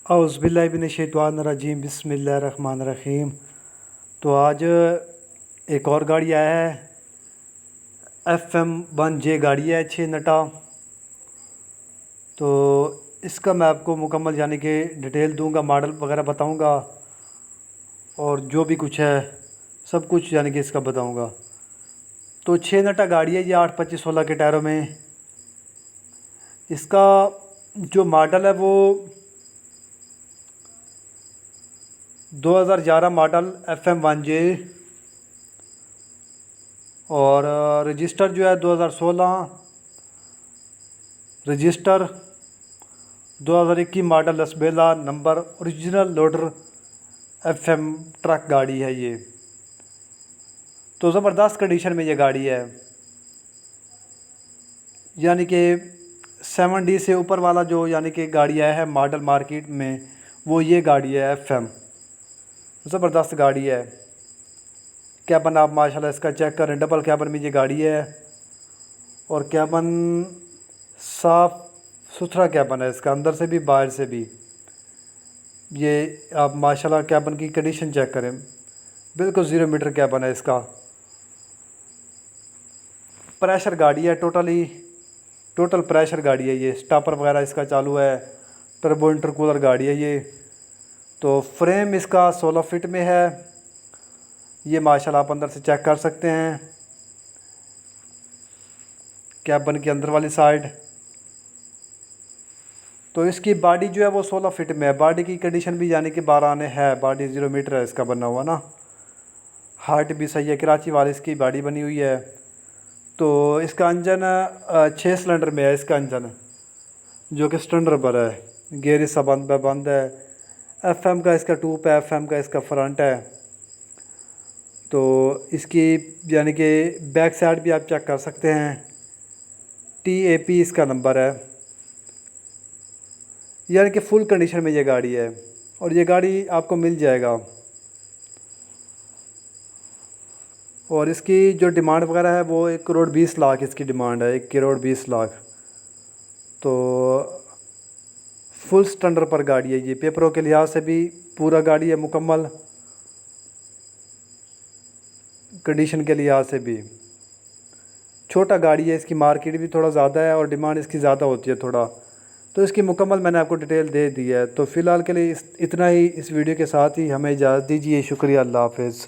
औज़ुबिल्लाहिमिनश्शैतानिर्रजीम बिस्मिल्लाहिर्रहमानिर्रहीम। तो आज एक और गाड़ी आया है, FM1J गाड़ी है 6 नटा। तो इसका मैं आपको मुकम्मल यानी कि डिटेल दूंगा, मॉडल वगैरह बताऊंगा और जो भी कुछ है सब कुछ यानी कि इसका बताऊंगा। तो 6 नटा गाड़ी है ये 8 25 16 के टायरों में। इसका जो मॉडल है वो 2011 मॉडल FM1J और रजिस्टर जो है 2016, register 2021 model Lasbela number, original loader FM truck गाड़ी है ये। तो ज़बरदस्त कंडीशन में ये गाड़ी है, यानी कि 7D से ऊपर वाला जो यानी कि गाड़ी आया है मॉडल मार्केट में वो ये गाड़ी है FM। ज़बरदस्त गाड़ी है। कैबन आप माशाल्लाह इसका चेक करें, डबल कैबन में ये गाड़ी है और कैबन साफ़ सुथरा कैबन है इसका, अंदर से भी बाहर से भी। ये आप माशाल्लाह कैबन की कंडीशन चेक करें, बिल्कुल 0 मीटर कैबन है इसका। प्रेशर गाड़ी है, टोटल प्रेशर गाड़ी है ये। स्टॉपर वगैरह इसका चालू है, टर्बो इंटरकूलर गाड़ी है ये। तो फ्रेम इसका 16 फीट में है, ये माशाल्लाह आप अंदर से चेक कर सकते हैं। कैबन के अंदर वाली साइड तो इसकी बॉडी जो है वो 16 फीट में है। बॉडी की कंडीशन भी यानी कि 12 आने है, बॉडी 0 मीटर है इसका बना हुआ ना। हार्ट भी सही है, कराची वाले इसकी बॉडी बनी हुई है। तो इसका इंजन 6 सिलेंडर में है इसका इंजन, जो कि स्टैंडर्ड पर है। गेयर इसका बंद है। FM का इसका ट्यूब है, FM का इसका फ्रंट है। तो इसकी यानी कि बैक साइड भी आप चेक कर सकते हैं। TAP इसका नंबर है, यानी कि फुल कंडीशन में ये गाड़ी है और ये गाड़ी आपको मिल जाएगा। और इसकी जो डिमांड वगैरह है वो 1,20,00,000 इसकी डिमांड है, 1,20,00,000। तो फुल स्टैंडर्ड पर गाड़ी है ये, पेपरों के लिहाज से भी पूरा गाड़ी है मुकम्मल, कंडीशन के लिहाज से भी। छोटा गाड़ी है, इसकी मार्केट भी थोड़ा ज़्यादा है और डिमांड इसकी ज़्यादा होती है थोड़ा। तो इसकी मुकम्मल मैंने आपको डिटेल दे दी है। तो फ़िलहाल के लिए इतना ही। इस वीडियो के साथ ही हमें इजाज़त दीजिए। शुक्रिया, अल्लाह हाफ़िज़।